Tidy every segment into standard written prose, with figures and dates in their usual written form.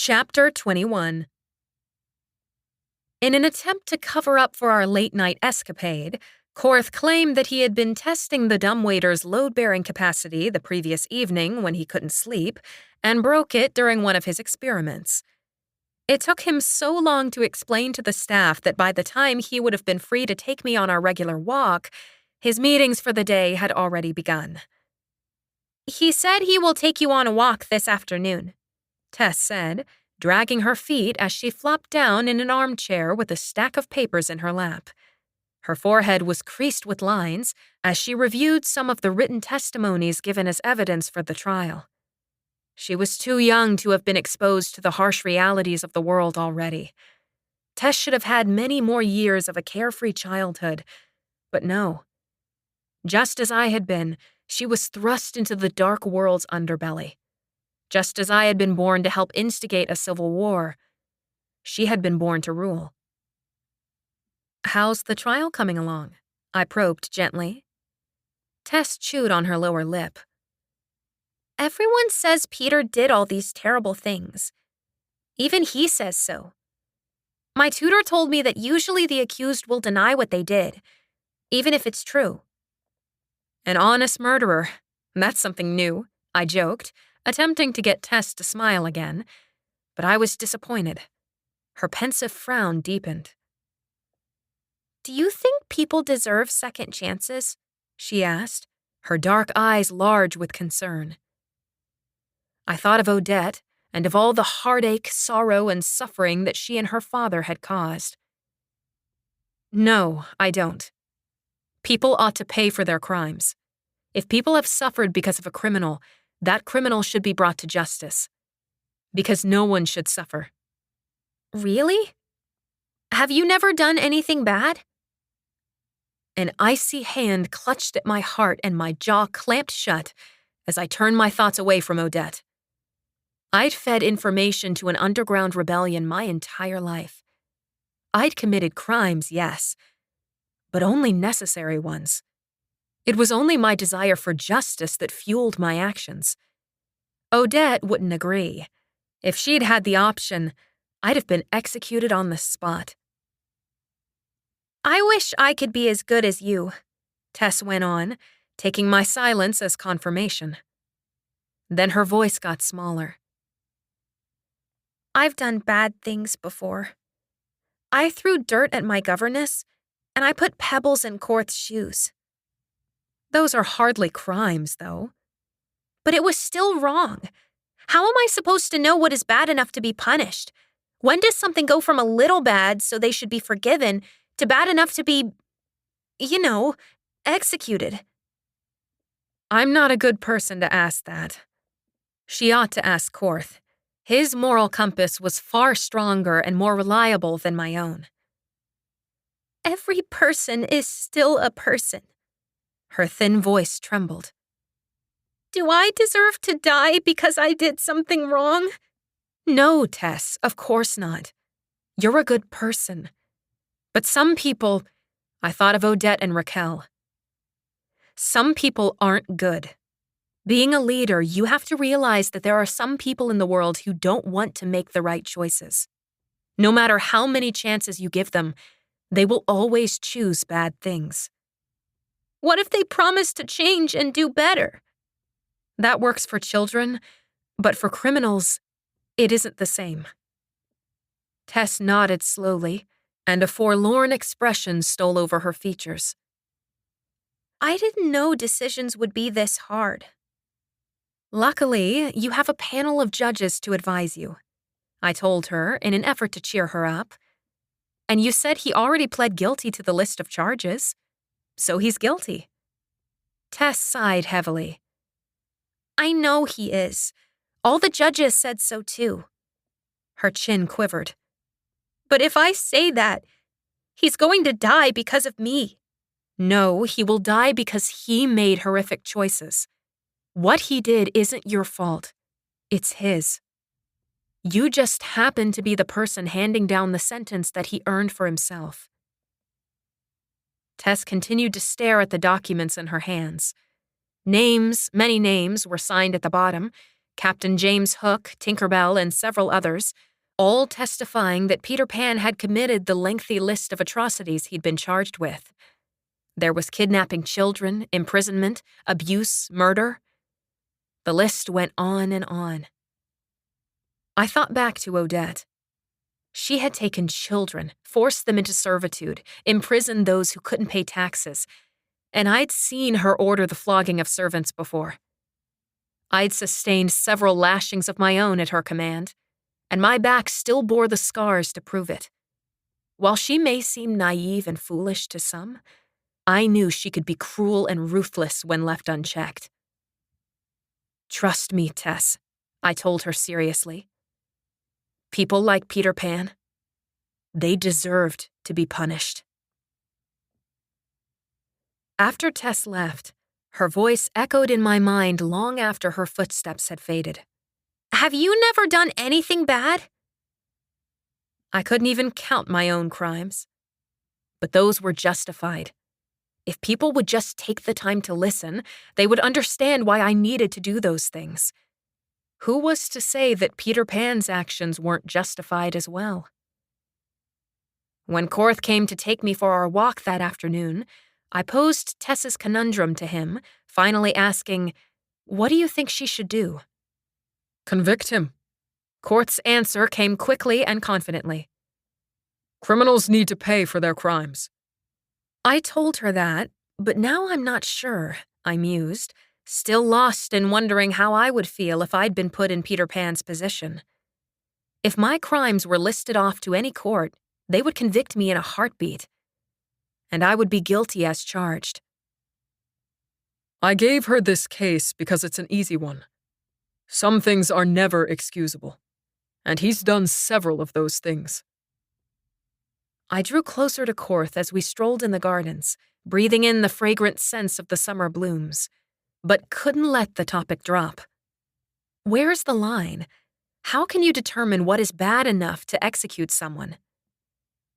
Chapter 21. In an attempt to cover up for our late-night escapade, Korth claimed that he had been testing the dumbwaiter's load-bearing capacity the previous evening when he couldn't sleep, and broke it during one of his experiments. It took him so long to explain to the staff that by the time he would have been free to take me on our regular walk, his meetings for the day had already begun. "He said he will take you on a walk this afternoon," Tess said, dragging her feet as she flopped down in an armchair with a stack of papers in her lap. Her forehead was creased with lines as she reviewed some of the written testimonies given as evidence for the trial. She was too young to have been exposed to the harsh realities of the world already. Tess should have had many more years of a carefree childhood, but no. Just as I had been, she was thrust into the dark world's underbelly. Just as I had been born to help instigate a civil war, she had been born to rule. "How's the trial coming along?" I probed gently. Tess chewed on her lower lip. "Everyone says Peter did all these terrible things. Even he says so. My tutor told me that usually the accused will deny what they did, even if it's true." "An honest murderer. That's something new," I joked, attempting to get Tess to smile again, but I was disappointed. Her pensive frown deepened. "Do you think people deserve second chances?" she asked, her dark eyes large with concern. I thought of Odette and of all the heartache, sorrow, and suffering that she and her father had caused. "No, I don't. People ought to pay for their crimes. If people have suffered because of a criminal, that criminal should be brought to justice. Because no one should suffer." "Really? Have you never done anything bad?" An icy hand clutched at my heart and my jaw clamped shut as I turned my thoughts away from Odette. I'd fed information to an underground rebellion my entire life. I'd committed crimes, yes, but only necessary ones. It was only my desire for justice that fueled my actions. Odette wouldn't agree. If she'd had the option, I'd have been executed on the spot. "I wish I could be as good as you," Tess went on, taking my silence as confirmation. Then her voice got smaller. "I've done bad things before. I threw dirt at my governess, and I put pebbles in Korth's shoes. Those are hardly crimes, though. But it was still wrong. How am I supposed to know what is bad enough to be punished? When does something go from a little bad, so they should be forgiven, to bad enough to be, executed?" I'm not a good person to ask that. She ought to ask Korth. His moral compass was far stronger and more reliable than my own. "Every person is still a person." Her thin voice trembled. "Do I deserve to die because I did something wrong?" "No, Tess, of course not. You're a good person. But some people," I thought of Odette and Raquel. "Some people aren't good. Being a leader, you have to realize that there are some people in the world who don't want to make the right choices. No matter how many chances you give them, they will always choose bad things." "What if they promise to change and do better?" "That works for children, but for criminals, it isn't the same." Tess nodded slowly, and a forlorn expression stole over her features. "I didn't know decisions would be this hard." "Luckily, you have a panel of judges to advise you," I told her in an effort to cheer her up. "And you said he already pled guilty to the list of charges. So he's guilty." Tess sighed heavily. "I know he is. All the judges said so too." Her chin quivered. "But if I say that, he's going to die because of me." "No, he will die because he made horrific choices. What he did isn't your fault. It's his. You just happen to be the person handing down the sentence that he earned for himself." Tess continued to stare at the documents in her hands. Names, many names, were signed at the bottom, Captain James Hook, Tinkerbell, and several others, all testifying that Peter Pan had committed the lengthy list of atrocities he'd been charged with. There was kidnapping children, imprisonment, abuse, murder. The list went on and on. I thought back to Odette. She had taken children, forced them into servitude, imprisoned those who couldn't pay taxes, and I'd seen her order the flogging of servants before. I'd sustained several lashings of my own at her command, and my back still bore the scars to prove it. While she may seem naive and foolish to some, I knew she could be cruel and ruthless when left unchecked. "Trust me, Tess," I told her seriously. "People like Peter Pan, they deserved to be punished." After Tess left, her voice echoed in my mind long after her footsteps had faded. "Have you never done anything bad?" I couldn't even count my own crimes. But those were justified. If people would just take the time to listen, they would understand why I needed to do those things. Who was to say that Peter Pan's actions weren't justified as well? When Korth came to take me for our walk that afternoon, I posed Tess's conundrum to him, finally asking, "What do you think she should do?" "Convict him." Korth's answer came quickly and confidently. "Criminals need to pay for their crimes." I told her that, but now I'm not sure, I mused, still lost in wondering how I would feel if I'd been put in Peter Pan's position. If my crimes were listed off to any court, they would convict me in a heartbeat. And I would be guilty as charged. "I gave her this case because it's an easy one. Some things are never excusable, and he's done several of those things." I drew closer to Korth as we strolled in the gardens, breathing in the fragrant scents of the summer blooms, but couldn't let the topic drop. Where's the line? How can you determine what is bad enough to execute someone?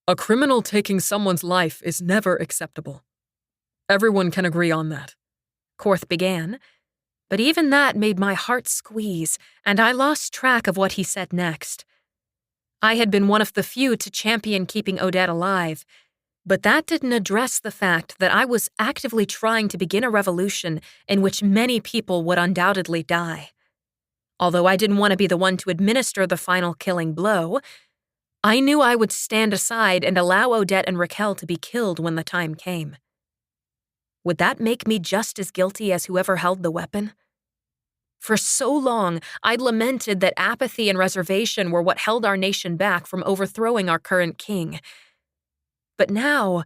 A criminal taking someone's life is never acceptable. Everyone can agree on that. Korth began, but even that made my heart squeeze, and I lost track of what he said next. I had been one of the few to champion keeping Odette alive, but that didn't address the fact that I was actively trying to begin a revolution in which many people would undoubtedly die. Although I didn't want to be the one to administer the final killing blow, I knew I would stand aside and allow Odette and Raquel to be killed when the time came. Would that make me just as guilty as whoever held the weapon? For so long, I'd lamented that apathy and reservation were what held our nation back from overthrowing our current king. But now,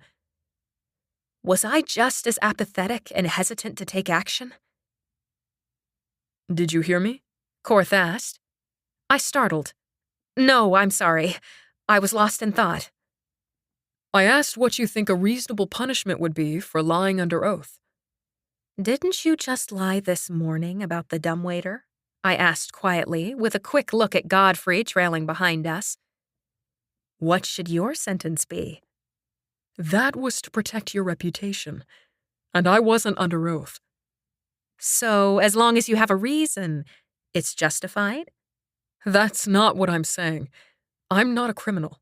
was I just as apathetic and hesitant to take action? "Did you hear me?" Korth asked. I startled. "No, I'm sorry. I was lost in thought." "I asked what you think a reasonable punishment would be for lying under oath." "Didn't you just lie this morning about the dumbwaiter?" I asked quietly, with a quick look at Godfrey trailing behind us. "What should your sentence be?" "That was to protect your reputation, and I wasn't under oath." "So, as long as you have a reason, it's justified?" "That's not what I'm saying. I'm not a criminal."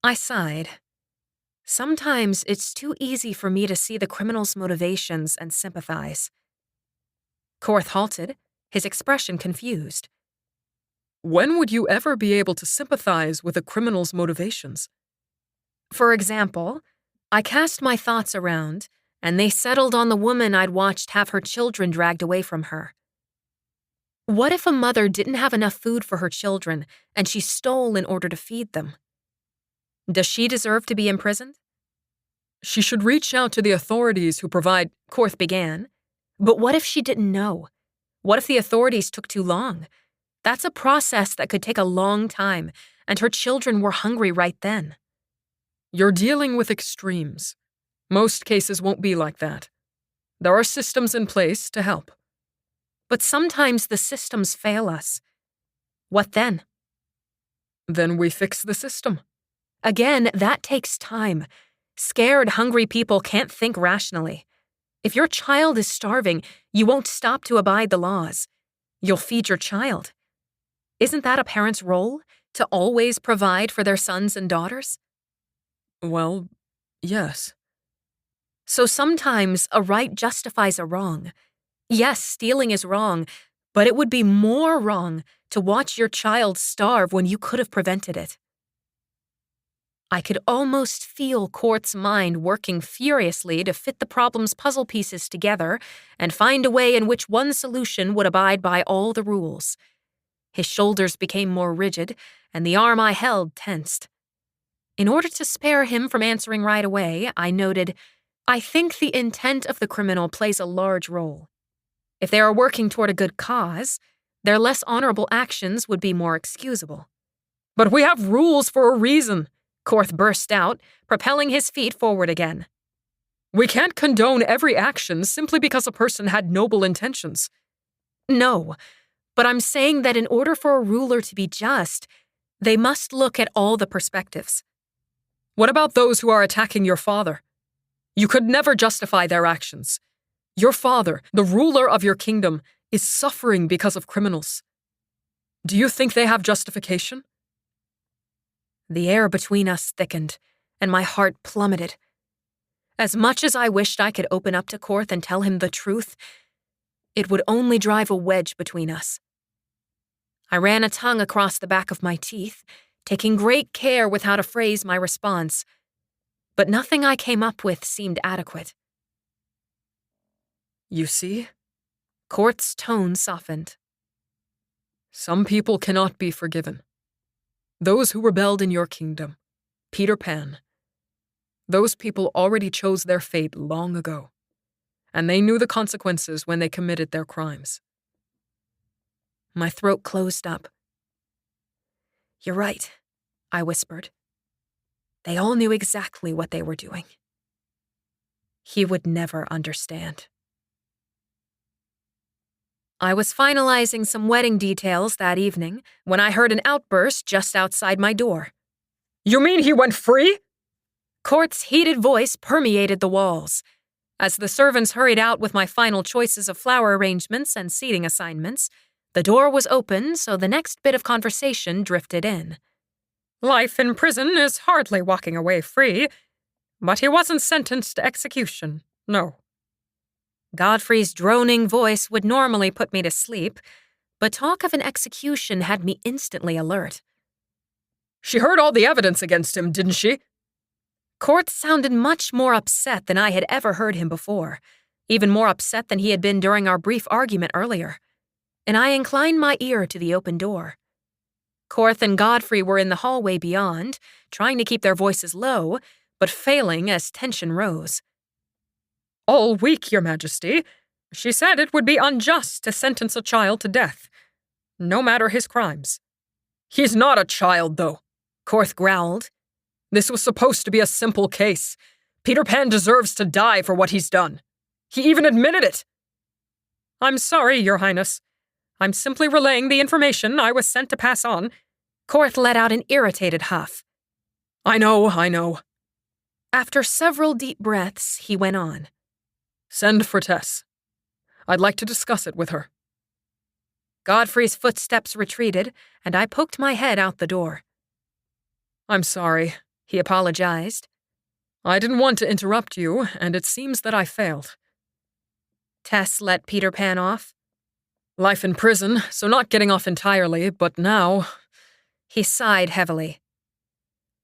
I sighed. Sometimes it's too easy for me to see the criminal's motivations and sympathize. Korth halted, his expression confused. "When would you ever be able to sympathize with a criminal's motivations?" For example, I cast my thoughts around, and they settled on the woman I'd watched have her children dragged away from her. What if a mother didn't have enough food for her children, and she stole in order to feed them? Does she deserve to be imprisoned? "She should reach out to the authorities who provide—" Korth began. But what if she didn't know? What if the authorities took too long? That's a process that could take a long time, and her children were hungry right then. "You're dealing with extremes. Most cases won't be like that. There are systems in place to help." But sometimes the systems fail us. What then? "Then we fix the system." Again, that takes time. Scared, hungry people can't think rationally. If your child is starving, you won't stop to abide the laws. You'll feed your child. Isn't that a parent's role, to always provide for their sons and daughters? Well, yes. So sometimes a right justifies a wrong. Yes, stealing is wrong, but it would be more wrong to watch your child starve when you could have prevented it. I could almost feel Korth's mind working furiously to fit the problem's puzzle pieces together and find a way in which one solution would abide by all the rules. His shoulders became more rigid, and the arm I held tensed. In order to spare him from answering right away, I noted, I think the intent of the criminal plays a large role. If they are working toward a good cause, their less honorable actions would be more excusable. But we have rules for a reason, Korth burst out, propelling his feet forward again. We can't condone every action simply because a person had noble intentions. No, but I'm saying that in order for a ruler to be just, they must look at all the perspectives. What about those who are attacking your father? You could never justify their actions. Your father, the ruler of your kingdom, is suffering because of criminals. Do you think they have justification? The air between us thickened, and my heart plummeted. As much as I wished I could open up to Korth and tell him the truth, it would only drive a wedge between us. I ran a tongue across the back of my teeth, taking great care with how to phrase my response, but nothing I came up with seemed adequate. You see? Korth's tone softened. Some people cannot be forgiven. Those who rebelled in your kingdom, Peter Pan, those people already chose their fate long ago, and they knew the consequences when they committed their crimes. My throat closed up. You're right, I whispered. They all knew exactly what they were doing. He would never understand. I was finalizing some wedding details that evening when I heard an outburst just outside my door. You mean he went free? Korth's heated voice permeated the walls. As the servants hurried out with my final choices of flower arrangements and seating assignments, the door was open, so the next bit of conversation drifted in. Life in prison is hardly walking away free, but he wasn't sentenced to execution, no. Godfrey's droning voice would normally put me to sleep, but talk of an execution had me instantly alert. She heard all the evidence against him, didn't she? Korth sounded much more upset than I had ever heard him before, even more upset than he had been during our brief argument earlier, and I inclined my ear to the open door. Korth and Godfrey were in the hallway beyond, trying to keep their voices low, but failing as tension rose. All week, Your Majesty. She said it would be unjust to sentence a child to death, no matter his crimes. He's not a child, though, Korth growled. This was supposed to be a simple case. Peter Pan deserves to die for what he's done. He even admitted it. I'm sorry, Your Highness. I'm simply relaying the information I was sent to pass on. Korth let out an irritated huff. I know. After several deep breaths, he went on. Send for Tess. I'd like to discuss it with her. Godfrey's footsteps retreated, and I poked my head out the door. I'm sorry, he apologized. I didn't want to interrupt you, and it seems that I failed. Tess let Peter Pan off. Life in prison, so not getting off entirely, but now... He sighed heavily.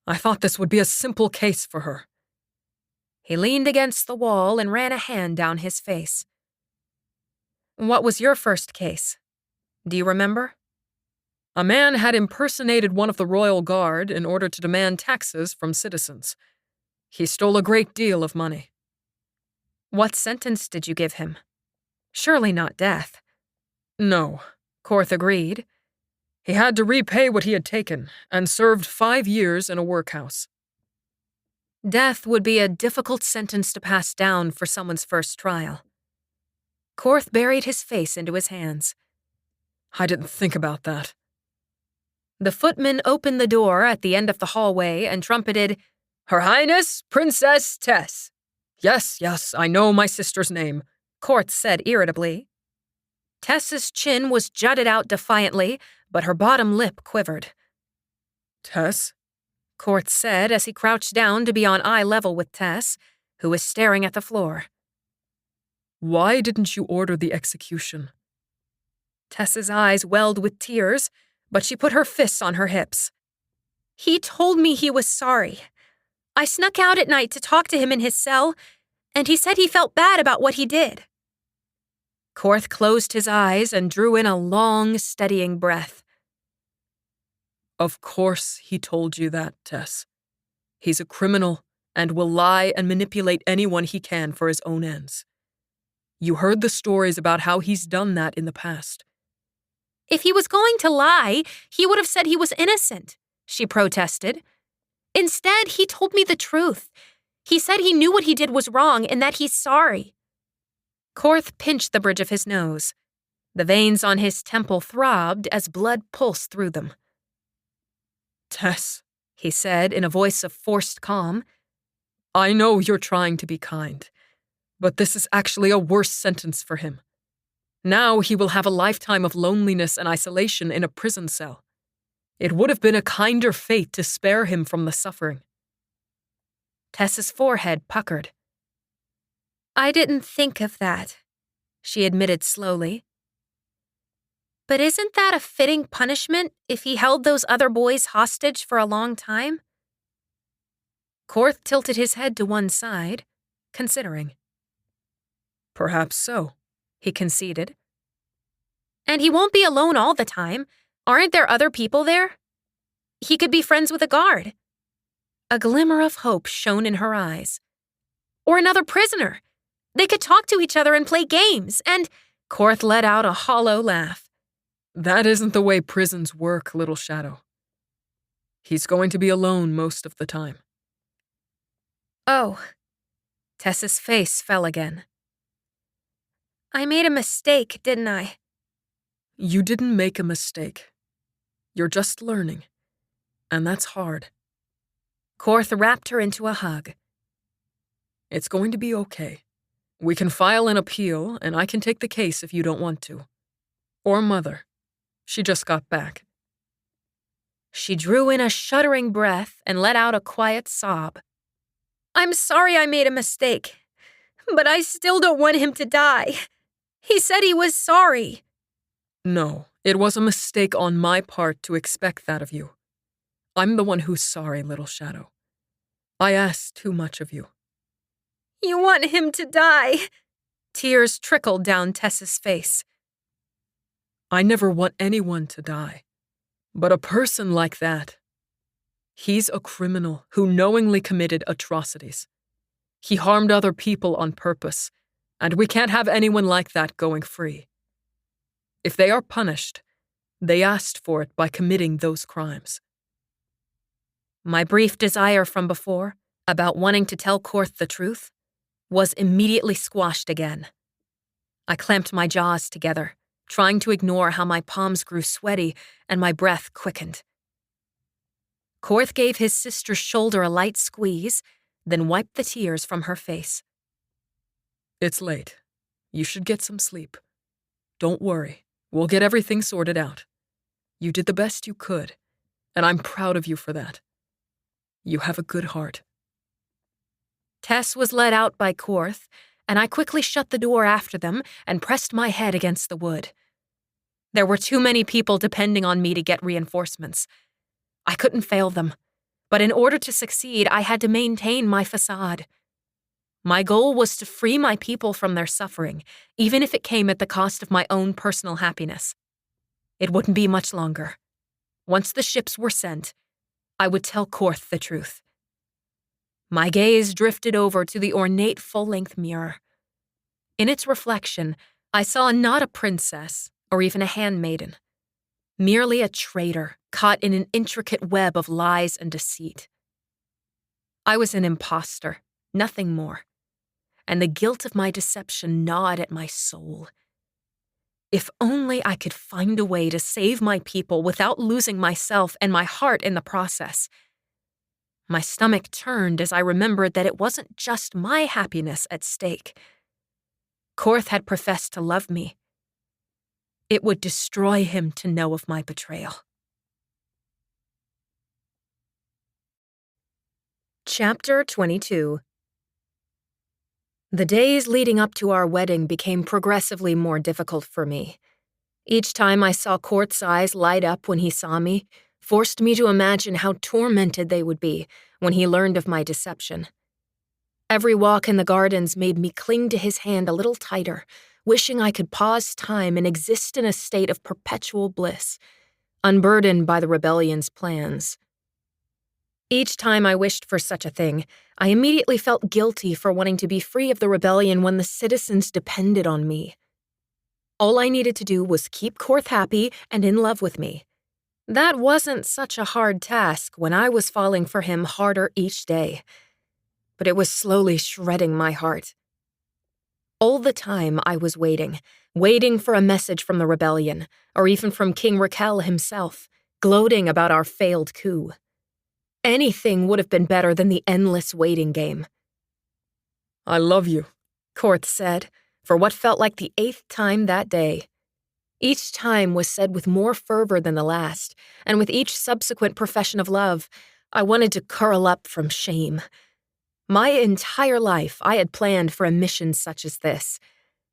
I thought this would be a simple case for her. He leaned against the wall and ran a hand down his face. What was your first case? Do you remember? A man had impersonated one of the royal guard in order to demand taxes from citizens. He stole a great deal of money. What sentence did you give him? Surely not death. No, Korth agreed. He had to repay what he had taken, and served 5 years in a workhouse. Death would be a difficult sentence to pass down for someone's first trial. Korth buried his face into his hands. I didn't think about that. The footman opened the door at the end of the hallway and trumpeted, Her Highness, Princess Tess. Yes, I know my sister's name, Korth said irritably. Tess's chin was jutted out defiantly, but her bottom lip quivered. Tess? Korth said as he crouched down to be on eye level with Tess, who was staring at the floor. Why didn't you order the execution? Tess's eyes welled with tears, but she put her fists on her hips. He told me he was sorry. I snuck out at night to talk to him in his cell, and he said he felt bad about what he did. Korth closed his eyes and drew in a long, steadying breath. Of course he told you that, Tess. He's a criminal and will lie and manipulate anyone he can for his own ends. You heard the stories about how he's done that in the past. If he was going to lie, he would have said he was innocent, she protested. Instead, he told me the truth. He said he knew what he did was wrong and that he's sorry. Korth pinched the bridge of his nose. The veins on his temple throbbed as blood pulsed through them. Tess, he said in a voice of forced calm, I know you're trying to be kind, but this is actually a worse sentence for him. Now he will have a lifetime of loneliness and isolation in a prison cell. It would have been a kinder fate to spare him from the suffering. Tess's forehead puckered. I didn't think of that, she admitted slowly. But isn't that a fitting punishment if he held those other boys hostage for a long time? Korth tilted his head to one side, considering. Perhaps so, he conceded. And he won't be alone all the time. Aren't there other people there? He could be friends with a guard. A glimmer of hope shone in her eyes. Or another prisoner. They could talk to each other and play games, and Korth let out a hollow laugh. That isn't the way prisons work, Little Shadow. He's going to be alone most of the time. Oh. Tess's face fell again. I made a mistake, didn't I? You didn't make a mistake. You're just learning, and that's hard. Korth wrapped her into a hug. It's going to be okay. We can file an appeal, and I can take the case if you don't want to. Or Mother. She just got back. She drew in a shuddering breath and let out a quiet sob. I'm sorry I made a mistake, but I still don't want him to die. He said he was sorry. No, it was a mistake on my part to expect that of you. I'm the one who's sorry, Little Shadow. I asked too much of you. You want him to die? Tears trickled down Tess's face. I never want anyone to die. But a person like that, he's a criminal who knowingly committed atrocities. He harmed other people on purpose, and we can't have anyone like that going free. If they are punished, they asked for it by committing those crimes. My brief desire from before, about wanting to tell Korth the truth, was immediately squashed again. I clamped my jaws together, trying to ignore how my palms grew sweaty and my breath quickened. Korth gave his sister's shoulder a light squeeze, then wiped the tears from her face. It's late. You should get some sleep. Don't worry. We'll get everything sorted out. You did the best you could, and I'm proud of you for that. You have a good heart. Tess was led out by Korth, and I quickly shut the door after them and pressed my head against the wood. There were too many people depending on me to get reinforcements. I couldn't fail them, but in order to succeed, I had to maintain my façade. My goal was to free my people from their suffering, even if it came at the cost of my own personal happiness. It wouldn't be much longer. Once the ships were sent, I would tell Korth the truth. My gaze drifted over to the ornate full-length mirror. In its reflection, I saw not a princess or even a handmaiden, merely a traitor caught in an intricate web of lies and deceit. I was an imposter, nothing more, and the guilt of my deception gnawed at my soul. If only I could find a way to save my people without losing myself and my heart in the process. My stomach turned as I remembered that it wasn't just my happiness at stake. Korth had professed to love me. It would destroy him to know of my betrayal. Chapter 22. The days leading up to our wedding became progressively more difficult for me. Each time I saw Korth's eyes light up when he saw me, forced me to imagine how tormented they would be when he learned of my deception. Every walk in the gardens made me cling to his hand a little tighter, wishing I could pause time and exist in a state of perpetual bliss, unburdened by the rebellion's plans. Each time I wished for such a thing, I immediately felt guilty for wanting to be free of the rebellion when the citizens depended on me. All I needed to do was keep Korth happy and in love with me. That wasn't such a hard task when I was falling for him harder each day. But it was slowly shredding my heart. All the time I was waiting for a message from the rebellion, or even from King Raquel himself, gloating about our failed coup. Anything would have been better than the endless waiting game. I love you, Korth said, for what felt like the 8th time that day. Each time was said with more fervor than the last, and with each subsequent profession of love, I wanted to curl up from shame. My entire life I had planned for a mission such as this,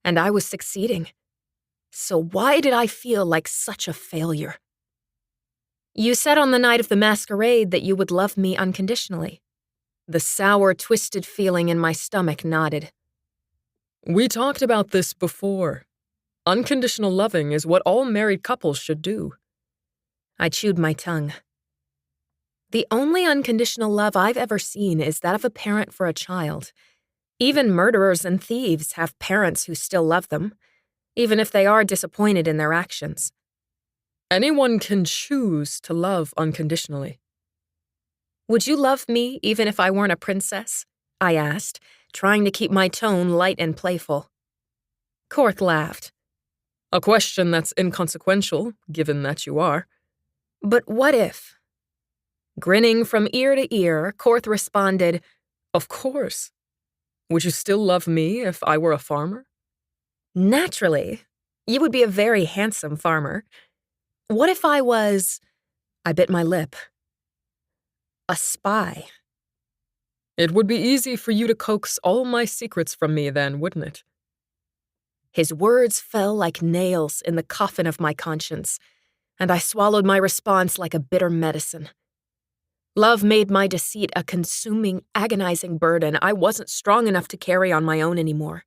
and I was succeeding. So why did I feel like such a failure? You said on the night of the masquerade that you would love me unconditionally. The sour, twisted feeling in my stomach nodded. We talked about this before. Unconditional loving is what all married couples should do. I chewed my tongue. The only unconditional love I've ever seen is that of a parent for a child. Even murderers and thieves have parents who still love them, even if they are disappointed in their actions. Anyone can choose to love unconditionally. Would you love me even if I weren't a princess? I asked, trying to keep my tone light and playful. Korth laughed. A question that's inconsequential, given that you are. But what if? Grinning from ear to ear, Korth responded, Of course. Would you still love me if I were a farmer? Naturally. You would be a very handsome farmer. What if I was... I bit my lip. A spy. It would be easy for you to coax all my secrets from me then, wouldn't it? His words fell like nails in the coffin of my conscience, and I swallowed my response like a bitter medicine. Love made my deceit a consuming, agonizing burden I wasn't strong enough to carry on my own anymore.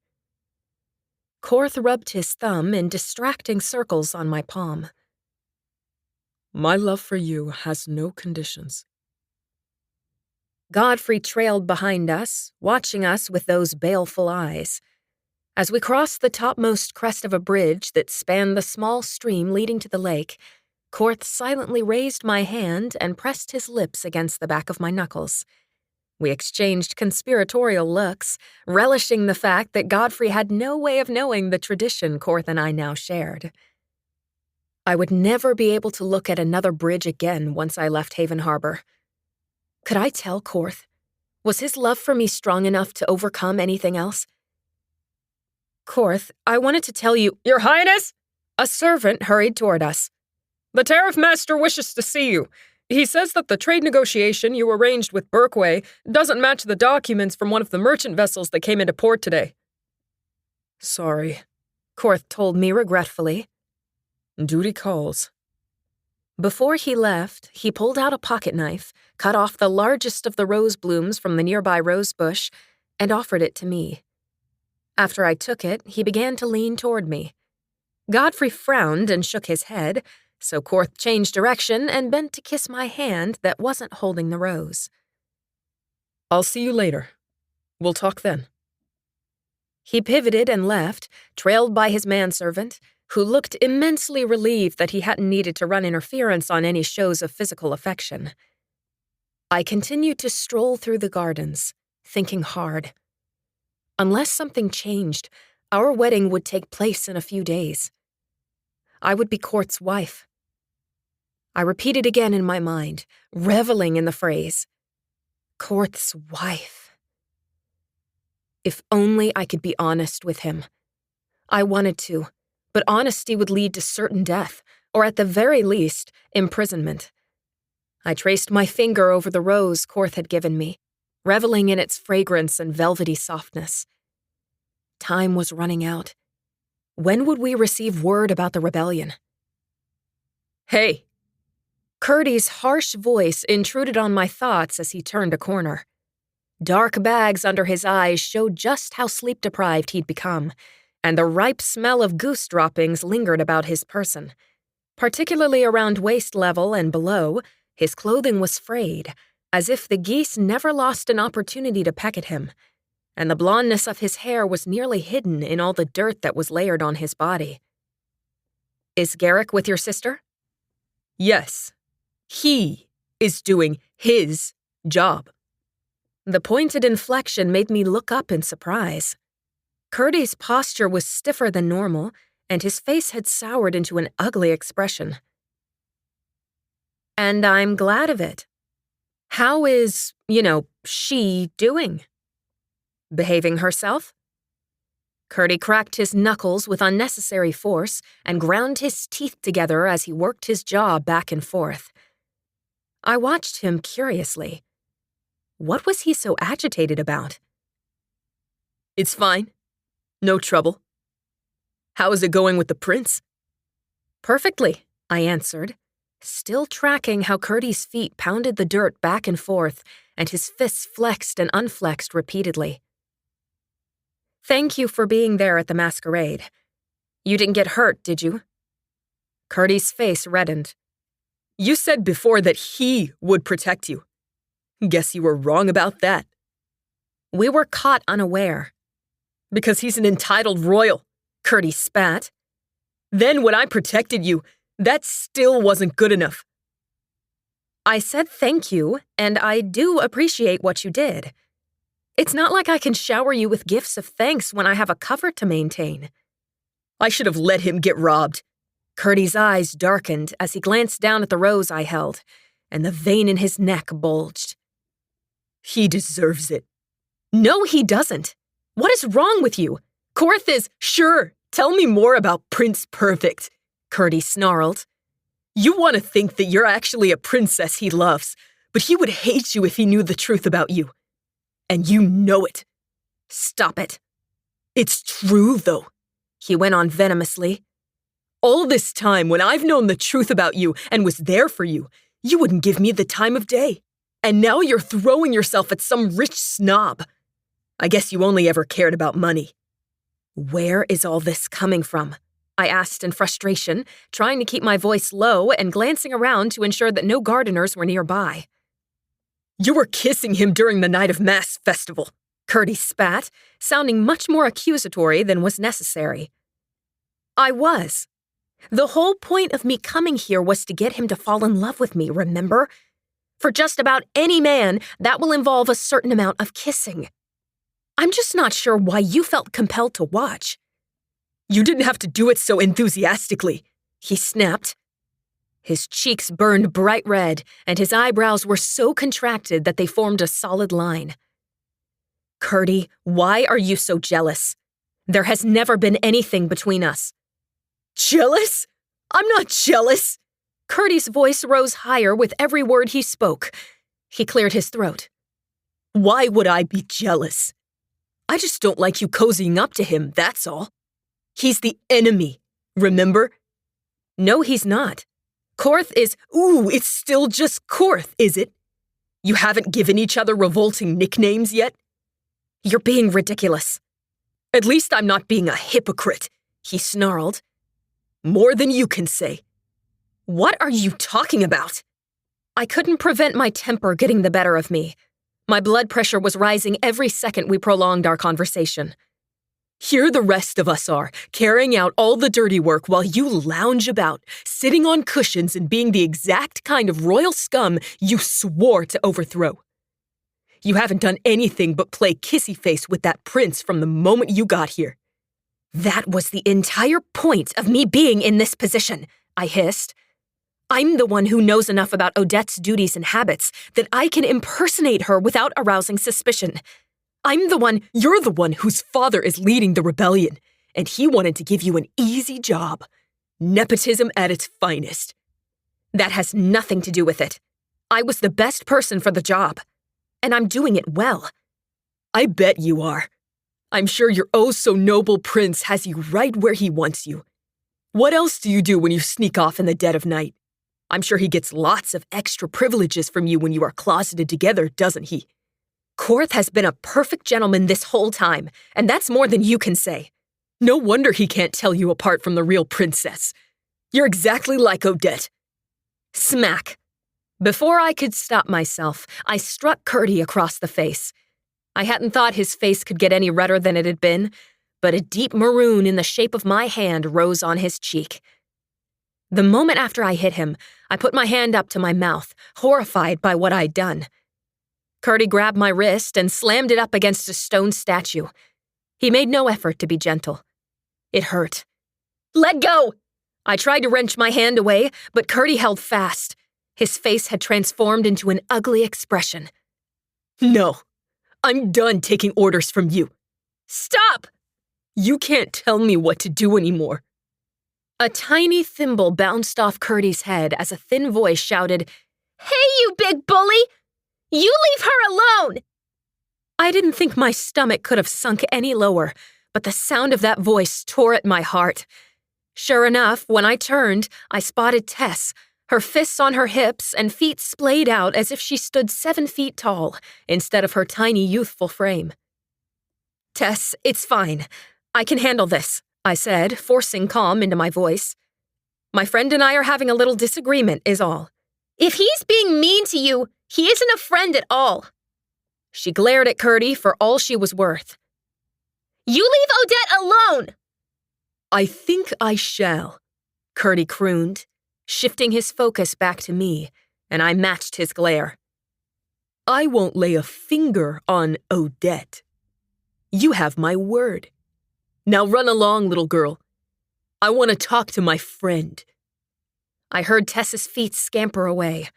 Korth rubbed his thumb in distracting circles on my palm. My love for you has no conditions. Godfrey trailed behind us, watching us with those baleful eyes. As we crossed the topmost crest of a bridge that spanned the small stream leading to the lake, Korth silently raised my hand and pressed his lips against the back of my knuckles. We exchanged conspiratorial looks, relishing the fact that Godfrey had no way of knowing the tradition Korth and I now shared. I would never be able to look at another bridge again once I left Haven Harbor. Could I tell Korth? Was his love for me strong enough to overcome anything else? Korth, I wanted to tell you— Your Highness! A servant hurried toward us. The Tariff Master wishes to see you. He says that the trade negotiation you arranged with Berkway doesn't match the documents from one of the merchant vessels that came into port today. Sorry, Korth told me regretfully. Duty calls. Before he left, he pulled out a pocket knife, cut off the largest of the rose blooms from the nearby rose bush, and offered it to me. After I took it, he began to lean toward me. Godfrey frowned and shook his head, so Korth changed direction and bent to kiss my hand that wasn't holding the rose. I'll see you later. We'll talk then. He pivoted and left, trailed by his manservant, who looked immensely relieved that he hadn't needed to run interference on any shows of physical affection. I continued to stroll through the gardens, thinking hard. Unless something changed, our wedding would take place in a few days. I would be Korth's wife. I repeated again in my mind, reveling in the phrase. Korth's wife. If only I could be honest with him. I wanted to, but honesty would lead to certain death, or at the very least, imprisonment. I traced my finger over the rose Korth had given me, reveling in its fragrance and velvety softness. Time was running out. When would we receive word about the rebellion? "Hey!" Curdy's harsh voice intruded on my thoughts as he turned a corner. Dark bags under his eyes showed just how sleep-deprived he'd become, and the ripe smell of goose droppings lingered about his person. Particularly around waist level and below, his clothing was frayed, as if the geese never lost an opportunity to peck at him, and the blondness of his hair was nearly hidden in all the dirt that was layered on his body. "Is Garrick with your sister?" "Yes. He is doing his job." The pointed inflection made me look up in surprise. Curdy's posture was stiffer than normal, and his face had soured into an ugly expression. "And I'm glad of it. How is, she doing? Behaving herself?" Curdy cracked his knuckles with unnecessary force and ground his teeth together as he worked his jaw back and forth. I watched him curiously. What was he so agitated about? "It's fine. No trouble. How is it going with the prince?" "Perfectly," I answered, still tracking how Curdy's feet pounded the dirt back and forth and his fists flexed and unflexed repeatedly. "Thank you for being there at the masquerade. You didn't get hurt, did you?" Curdy's face reddened. "You said before that he would protect you. Guess you were wrong about that." "We were caught unaware." "Because he's an entitled royal," Curdy spat. "Then when I protected you, that still wasn't good enough." "I said thank you, and I do appreciate what you did. It's not like I can shower you with gifts of thanks when I have a cover to maintain." "I should have let him get robbed." Curdy's eyes darkened as he glanced down at the rose I held, and the vein in his neck bulged. "He deserves it." "No, he doesn't. What is wrong with you? Korth is—" "Sure, tell me more about Prince Perfect," Curdy snarled. "You want to think that you're actually a princess he loves, but he would hate you if he knew the truth about you. And you know it." "Stop it." "It's true, though," he went on venomously. "All this time, when I've known the truth about you and was there for you, you wouldn't give me the time of day. And now you're throwing yourself at some rich snob. I guess you only ever cared about money." "Where is all this coming from?" I asked in frustration, trying to keep my voice low and glancing around to ensure that no gardeners were nearby. "You were kissing him during the night of mass festival," Curdy spat, sounding much more accusatory than was necessary. "I was. The whole point of me coming here was to get him to fall in love with me, remember? For just about any man, that will involve a certain amount of kissing. I'm just not sure why you felt compelled to watch." "You didn't have to do it so enthusiastically," he snapped. His cheeks burned bright red, and his eyebrows were so contracted that they formed a solid line. "Curdy, why are you so jealous? There has never been anything between us." "Jealous? I'm not jealous." Curdy's voice rose higher with every word he spoke. He cleared his throat. "Why would I be jealous? I just don't like you cozying up to him, that's all. He's the enemy, remember?" "No, he's not. Korth is—" "Ooh, it's still just Korth, is it? You haven't given each other revolting nicknames yet?" "You're being ridiculous." "At least I'm not being a hypocrite," he snarled. "More than you can say." "What are you talking about?" I couldn't prevent my temper getting the better of me. My blood pressure was rising every second we prolonged our conversation. "Here the rest of us are, carrying out all the dirty work while you lounge about, sitting on cushions and being the exact kind of royal scum you swore to overthrow. You haven't done anything but play kissy face with that prince from the moment you got here." "That was the entire point of me being in this position," I hissed. "I'm the one who knows enough about Odette's duties and habits that I can impersonate her without arousing suspicion. You're the one whose father is leading the rebellion, and he wanted to give you an easy job. Nepotism at its finest. That has nothing to do with it. I was the best person for the job, and I'm doing it well. I bet you are. I'm sure your oh-so-noble prince has you right where he wants you. What else do you do when you sneak off in the dead of night? I'm sure he gets lots of extra privileges from you when you are closeted together, doesn't he? Korth has been a perfect gentleman this whole time, and that's more than you can say. No wonder he can't tell you apart from the real princess. You're exactly like Odette. Smack. Before I could stop myself, I struck Kurdy across the face. I hadn't thought his face could get any redder than it had been, but a deep maroon in the shape of my hand rose on his cheek. The moment after I hit him, I put my hand up to my mouth, horrified by what I'd done. Kurdy grabbed my wrist and slammed it up against a stone statue. He made no effort to be gentle. It hurt. Let go! I tried to wrench my hand away, but Kurdy held fast. His face had transformed into an ugly expression. No, I'm done taking orders from you. Stop! You can't tell me what to do anymore. A tiny thimble bounced off Kurdy's head as a thin voice shouted, "Hey, you big bully! You leave her alone!" I didn't think my stomach could have sunk any lower, but the sound of that voice tore at my heart. Sure enough, when I turned, I spotted Tess, her fists on her hips and feet splayed out as if she stood 7 feet tall, instead of her tiny youthful frame. "Tess, it's fine. I can handle this," I said, forcing calm into my voice. "My friend and I are having a little disagreement, is all." "If he's being mean to you, he isn't a friend at all." She glared at Kurdy for all she was worth. "You leave Odette alone!" "I think I shall," Kurdy crooned, shifting his focus back to me, and I matched his glare. "I won't lay a finger on Odette. You have my word. Now run along, little girl. I want to talk to my friend." I heard Tess's feet scamper away.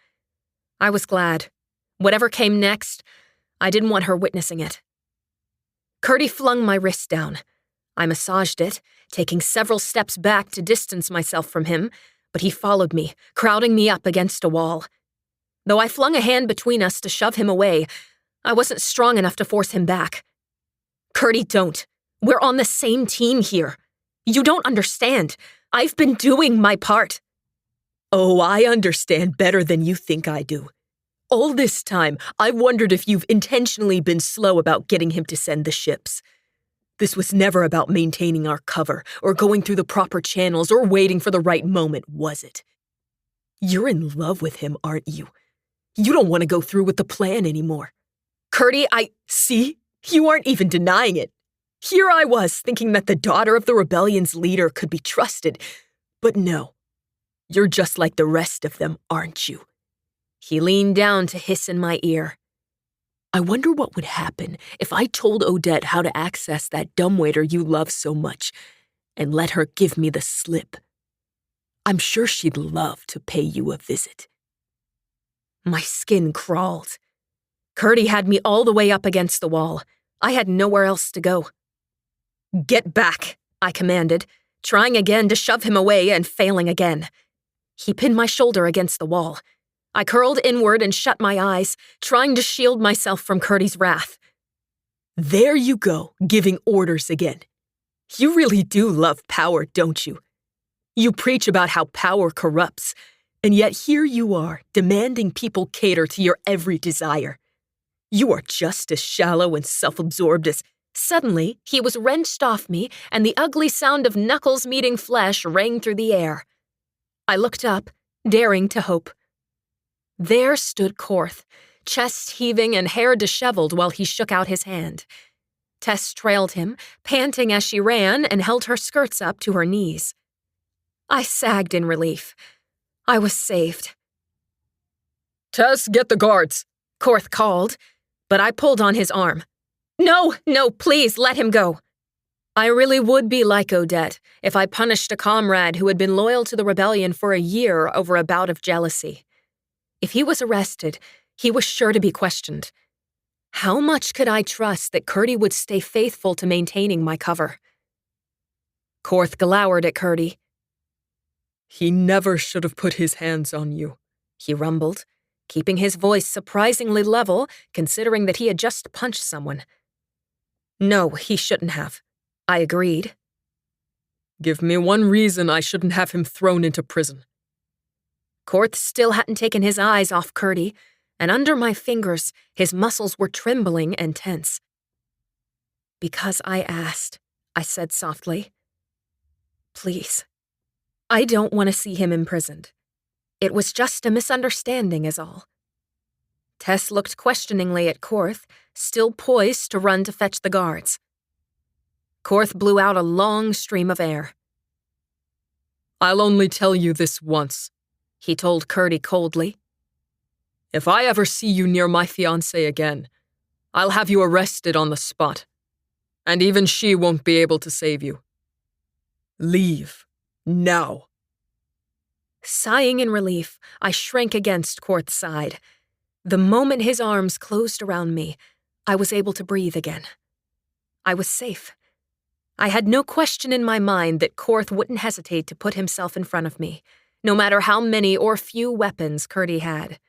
I was glad. Whatever came next, I didn't want her witnessing it. Kurdy flung my wrist down. I massaged it, taking several steps back to distance myself from him, but he followed me, crowding me up against a wall. Though I flung a hand between us to shove him away, I wasn't strong enough to force him back. "Kurdy, don't. We're on the same team here. You don't understand. I've been doing my part." "Oh, I understand better than you think I do. All this time, I've wondered if you've intentionally been slow about getting him to send the ships. This was never about maintaining our cover, or going through the proper channels, or waiting for the right moment, was it? You're in love with him, aren't you? You don't want to go through with the plan anymore." "Kurdy, See? You aren't even denying it. Here I was, thinking that the daughter of the rebellion's leader could be trusted. But no. You're just like the rest of them, aren't you?" He leaned down to hiss in my ear. "I wonder what would happen if I told Odette how to access that dumbwaiter you love so much and let her give me the slip. I'm sure she'd love to pay you a visit." My skin crawled. Kurdy had me all the way up against the wall. I had nowhere else to go. "Get back," I commanded, trying again to shove him away and failing again. He pinned my shoulder against the wall. I curled inward and shut my eyes, trying to shield myself from Kurdy's wrath. "There you go, giving orders again. You really do love power, don't you? You preach about how power corrupts, and yet here you are, demanding people cater to your every desire. You are just as shallow and self-absorbed as—" Suddenly, he was wrenched off me, and the ugly sound of knuckles meeting flesh rang through the air. I looked up, daring to hope. There stood Korth, chest heaving and hair disheveled while he shook out his hand. Tess trailed him, panting as she ran and held her skirts up to her knees. I sagged in relief. I was saved. "Tess, get the guards," Korth called, but I pulled on his arm. No, please, let him go." I really would be like Odette if I punished a comrade who had been loyal to the rebellion for a year over a bout of jealousy. If he was arrested, he was sure to be questioned. How much could I trust that Kurdy would stay faithful to maintaining my cover? Korth glowered at Kurdy. He never should have put his hands on you, he rumbled, keeping his voice surprisingly level, considering that he had just punched someone. No, he shouldn't have. I agreed. Give me one reason I shouldn't have him thrown into prison. Korth still hadn't taken his eyes off Kurdy, and under my fingers, his muscles were trembling and tense. Because I asked, I said softly. Please. I don't want to see him imprisoned. It was just a misunderstanding is all. Tess looked questioningly at Korth, still poised to run to fetch the guards. Korth blew out a long stream of air. I'll only tell you this once, he told Kurdy coldly. If I ever see you near my fiancé again, I'll have you arrested on the spot. And even she won't be able to save you. Leave. Now. Sighing in relief, I shrank against Korth's side. The moment his arms closed around me, I was able to breathe again. I was safe. I had no question in my mind that Korth wouldn't hesitate to put himself in front of me, no matter how many or few weapons Kurdy had.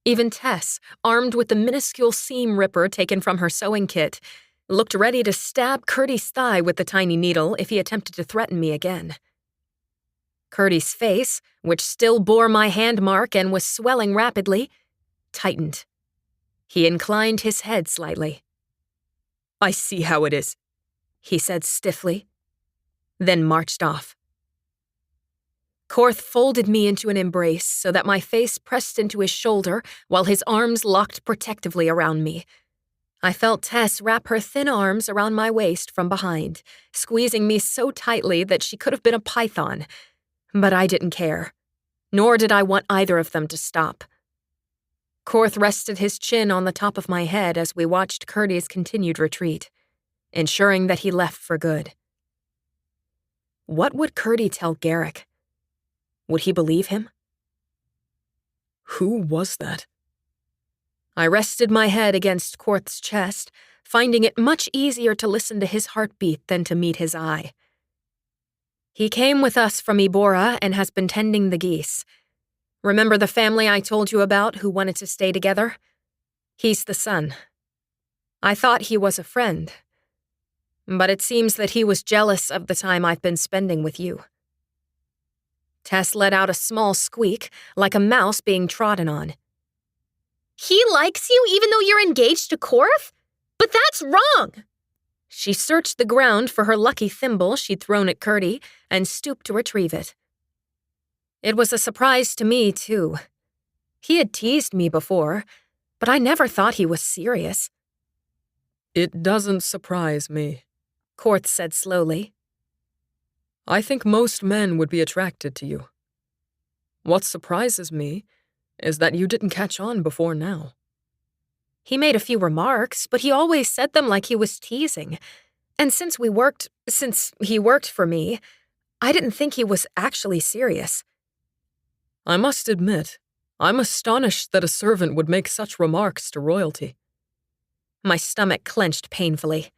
Even Tess, armed with the minuscule seam ripper taken from her sewing kit, looked ready to stab Kurdy's thigh with the tiny needle if he attempted to threaten me again. Kurdy's face, which still bore my hand mark and was swelling rapidly, tightened. He inclined his head slightly. I see how it is, he said stiffly, then marched off. Korth folded me into an embrace so that my face pressed into his shoulder while his arms locked protectively around me. I felt Tess wrap her thin arms around my waist from behind, squeezing me so tightly that she could have been a python. But I didn't care, nor did I want either of them to stop. Korth rested his chin on the top of my head as we watched Kurdy's continued retreat, ensuring that he left for good. What would Kurdy tell Garrick? Would he believe him? Who was that? I rested my head against Korth's chest, finding it much easier to listen to his heartbeat than to meet his eye. He came with us from Ibora and has been tending the geese. Remember the family I told you about who wanted to stay together? He's the son. I thought he was a friend, but it seems that he was jealous of the time I've been spending with you. Tess let out a small squeak, like a mouse being trodden on. He likes you even though you're engaged to Korth? But that's wrong! She searched the ground for her lucky thimble she'd thrown at Kurdy and stooped to retrieve it. It was a surprise to me, too. He had teased me before, but I never thought he was serious. It doesn't surprise me, Korth said slowly. I think most men would be attracted to you. What surprises me is that you didn't catch on before now. He made a few remarks, but he always said them like he was teasing. And since he worked for me, I didn't think he was actually serious. I must admit, I'm astonished that a servant would make such remarks to royalty. My stomach clenched painfully.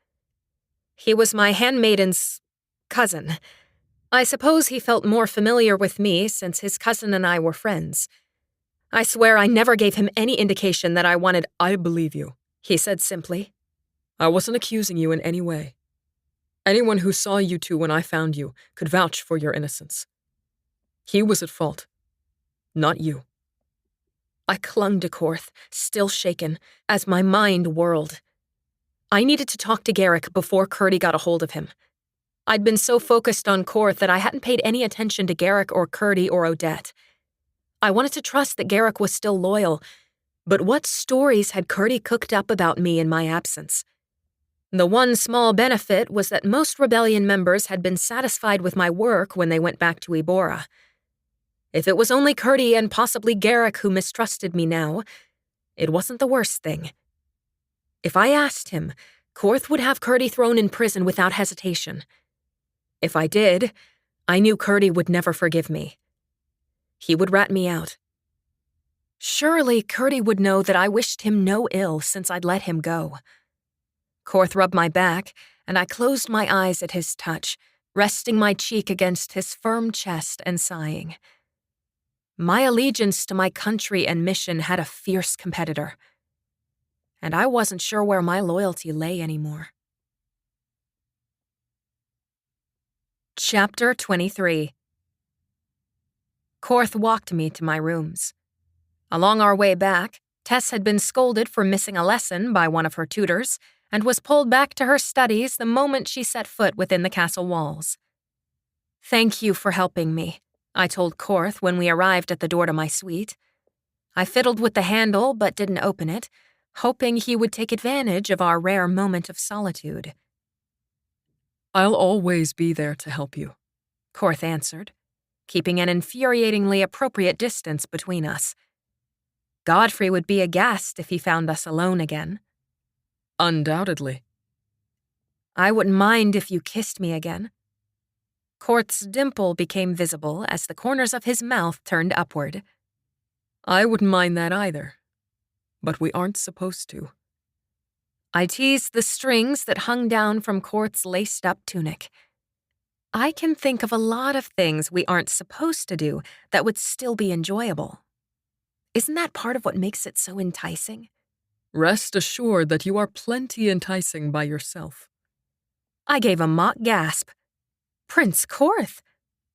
He was my handmaiden's cousin. I suppose he felt more familiar with me since his cousin and I were friends. I swear I never gave him any indication that I wanted— I believe you, he said simply. I wasn't accusing you in any way. Anyone who saw you two when I found you could vouch for your innocence. He was at fault, not you. I clung to Korth, still shaken, as my mind whirled. I needed to talk to Garrick before Kurdy got a hold of him. I'd been so focused on Korth that I hadn't paid any attention to Garrick or Kurdy or Odette. I wanted to trust that Garrick was still loyal, but what stories had Kurdy cooked up about me in my absence? The one small benefit was that most rebellion members had been satisfied with my work when they went back to Ibora. If it was only Kurdy and possibly Garrick who mistrusted me now, it wasn't the worst thing. If I asked him, Korth would have Kurdy thrown in prison without hesitation. If I did, I knew Kurdy would never forgive me. He would rat me out. Surely Kurdy would know that I wished him no ill since I'd let him go. Korth rubbed my back, and I closed my eyes at his touch, resting my cheek against his firm chest and sighing. My allegiance to my country and mission had a fierce competitor, and I wasn't sure where my loyalty lay anymore. Chapter 23. Korth walked me to my rooms. Along our way back, Tess had been scolded for missing a lesson by one of her tutors and was pulled back to her studies the moment she set foot within the castle walls. "Thank you for helping me," I told Korth when we arrived at the door to my suite. I fiddled with the handle but didn't open it, hoping he would take advantage of our rare moment of solitude. "I'll always be there to help you," Korth answered, keeping an infuriatingly appropriate distance between us. Godfrey would be aghast if he found us alone again. "Undoubtedly." "I wouldn't mind if you kissed me again." Korth's dimple became visible as the corners of his mouth turned upward. "I wouldn't mind that either, but we aren't supposed to." I teased the strings that hung down from Korth's laced-up tunic. I can think of a lot of things we aren't supposed to do that would still be enjoyable. Isn't that part of what makes it so enticing? "Rest assured that you are plenty enticing by yourself." I gave a mock gasp. "Prince Korth,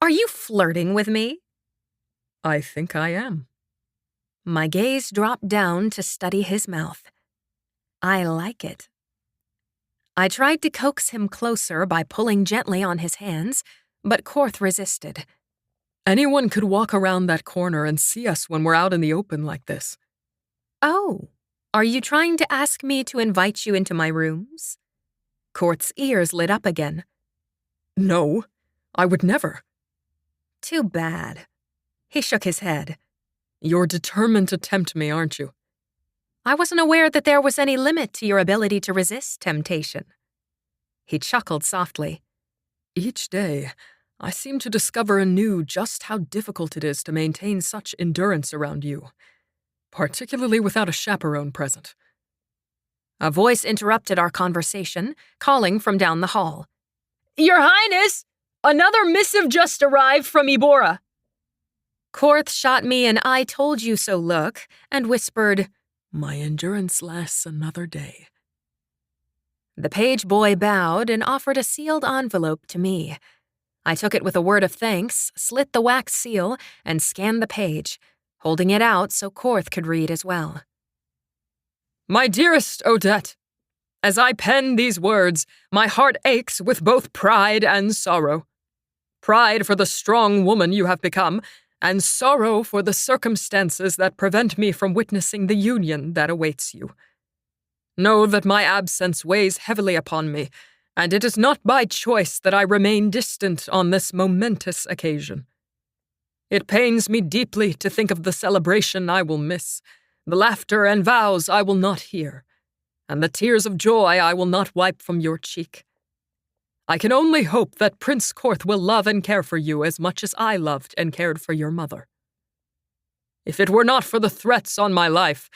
are you flirting with me?" "I think I am." My gaze dropped down to study his mouth. I like it. I tried to coax him closer by pulling gently on his hands, but Korth resisted. "Anyone could walk around that corner and see us when we're out in the open like this." "Oh, are you trying to ask me to invite you into my rooms?" Korth's ears lit up again. "No, I would never." "Too bad." He shook his head. "You're determined to tempt me, aren't you?" "I wasn't aware that there was any limit to your ability to resist temptation." He chuckled softly. "Each day, I seem to discover anew just how difficult it is to maintain such endurance around you, particularly without a chaperone present." A voice interrupted our conversation, calling from down the hall. "Your Highness! Another missive just arrived from Ibora." Korth shot me an "I told you so" look and whispered, "My endurance lasts another day." The page boy bowed and offered a sealed envelope to me. I took it with a word of thanks, slit the wax seal, and scanned the page, holding it out so Korth could read as well. "My dearest Odette, as I pen these words, my heart aches with both pride and sorrow. Pride for the strong woman you have become, and sorrow for the circumstances that prevent me from witnessing the union that awaits you. Know that my absence weighs heavily upon me, and it is not by choice that I remain distant on this momentous occasion. It pains me deeply to think of the celebration I will miss, the laughter and vows I will not hear, and the tears of joy I will not wipe from your cheek. I can only hope that Prince Korth will love and care for you as much as I loved and cared for your mother. If it were not for the threats on my life,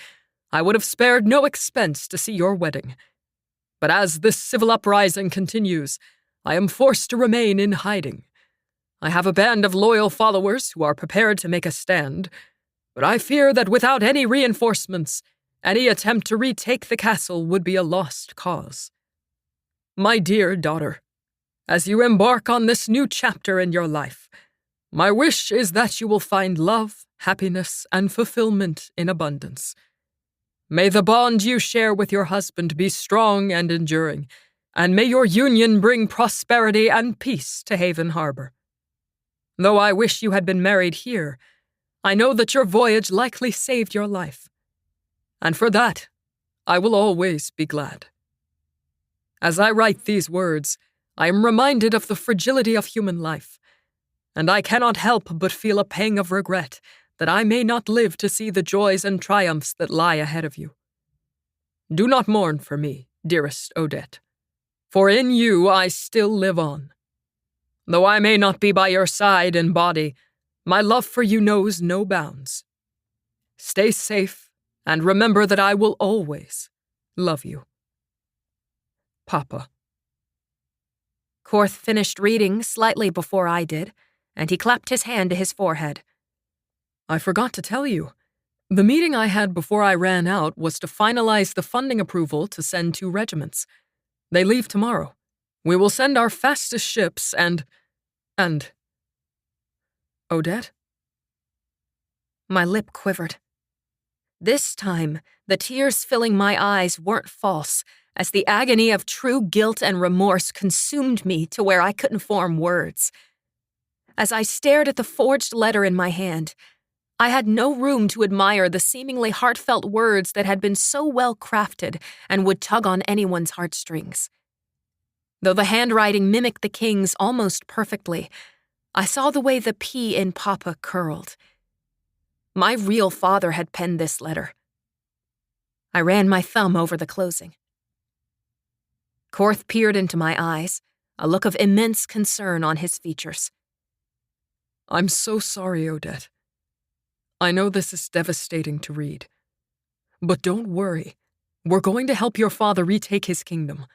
I would have spared no expense to see your wedding. But as this civil uprising continues, I am forced to remain in hiding. I have a band of loyal followers who are prepared to make a stand, but I fear that without any reinforcements, any attempt to retake the castle would be a lost cause. My dear daughter, as you embark on this new chapter in your life, my wish is that you will find love, happiness, and fulfillment in abundance. May the bond you share with your husband be strong and enduring, and may your union bring prosperity and peace to Haven Harbor. Though I wish you had been married here, I know that your voyage likely saved your life, and for that, I will always be glad. As I write these words, I am reminded of the fragility of human life, and I cannot help but feel a pang of regret that I may not live to see the joys and triumphs that lie ahead of you. Do not mourn for me, dearest Odette, for in you I still live on. Though I may not be by your side in body, my love for you knows no bounds. Stay safe, and remember that I will always love you. Papa. Korth finished reading slightly before I did, and he clapped his hand to his forehead. I forgot to tell you. The meeting I had before I ran out was to finalize the funding approval to send 2 regiments. They leave tomorrow. We will send our fastest ships and... Odette? My lip quivered. This time, the tears filling my eyes weren't false, as the agony of true guilt and remorse consumed me to where I couldn't form words. As I stared at the forged letter in my hand, I had no room to admire the seemingly heartfelt words that had been so well crafted and would tug on anyone's heartstrings. Though the handwriting mimicked the king's almost perfectly, I saw the way the P in Papa curled. My real father had penned this letter. I ran my thumb over the closing. Korth peered into my eyes, a look of immense concern on his features. I'm so sorry, Odette. I know this is devastating to read. But don't worry. We're going to help your father retake his kingdom.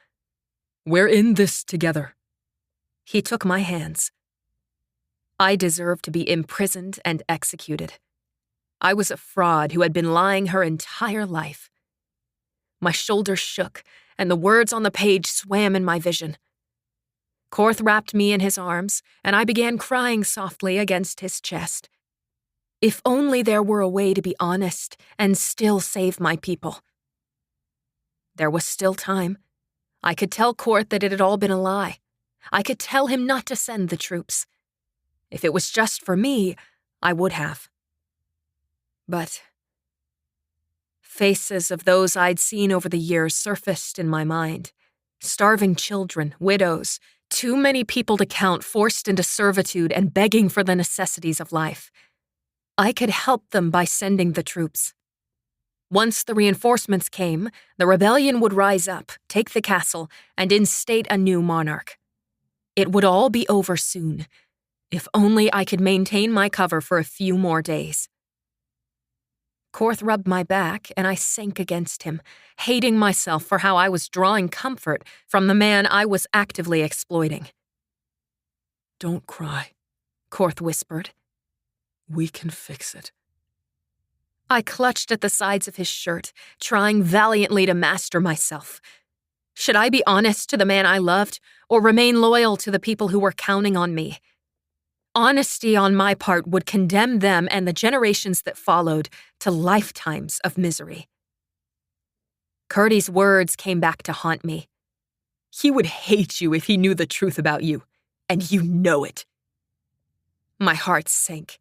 We're in this together. He took my hands. I deserved to be imprisoned and executed. I was a fraud who had been lying her entire life. My shoulders shook, and the words on the page swam in my vision. Korth wrapped me in his arms, and I began crying softly against his chest. If only there were a way to be honest and still save my people. There was still time. I could tell Korth that it had all been a lie. I could tell him not to send the troops. If it was just for me, I would have. But faces of those I'd seen over the years surfaced in my mind. Starving children, widows, too many people to count forced into servitude and begging for the necessities of life. I could help them by sending the troops. Once the reinforcements came, the rebellion would rise up, take the castle, and instate a new monarch. It would all be over soon, if only I could maintain my cover for a few more days. Korth rubbed my back, and I sank against him, hating myself for how I was drawing comfort from the man I was actively exploiting. Don't cry, Korth whispered. We can fix it. I clutched at the sides of his shirt, trying valiantly to master myself. Should I be honest to the man I loved, or remain loyal to the people who were counting on me? Honesty on my part would condemn them and the generations that followed to lifetimes of misery. Curdy's words came back to haunt me. He would hate you if he knew the truth about you, and you know it. My heart sank.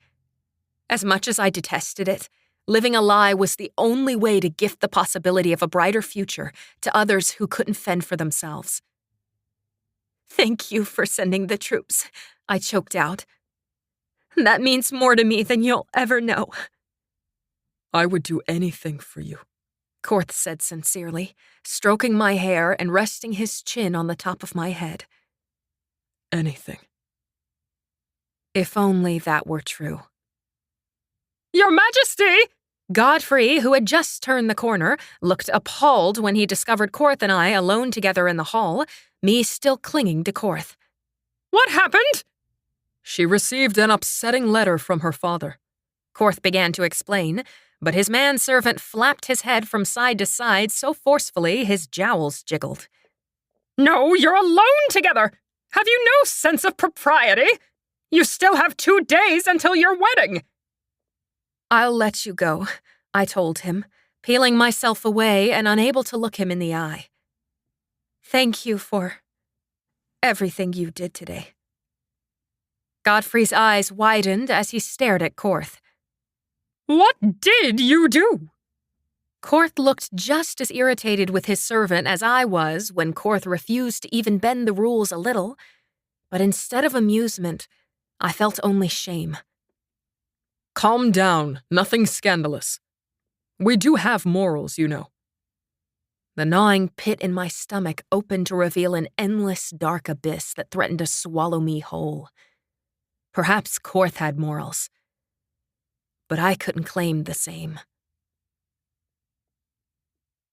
As much as I detested it, living a lie was the only way to gift the possibility of a brighter future to others who couldn't fend for themselves. Thank you for sending the troops, I choked out. That means more to me than you'll ever know. I would do anything for you, Korth said sincerely, stroking my hair and resting his chin on the top of my head. Anything. If only that were true. Your Majesty! Godfrey, who had just turned the corner, looked appalled when he discovered Korth and I alone together in the hall, me still clinging to Korth. What happened? She received an upsetting letter from her father. Korth began to explain, but his manservant flapped his head from side to side so forcefully his jowls jiggled. No, you're alone together! Have you no sense of propriety? You still have 2 days until your wedding! I'll let you go, I told him, peeling myself away and unable to look him in the eye. Thank you for everything you did today. Godfrey's eyes widened as he stared at Korth. What did you do? Korth looked just as irritated with his servant as I was when Korth refused to even bend the rules a little, but instead of amusement, I felt only shame. Calm down, nothing scandalous. We do have morals, you know. The gnawing pit in my stomach opened to reveal an endless dark abyss that threatened to swallow me whole. Perhaps Korth had morals, but I couldn't claim the same.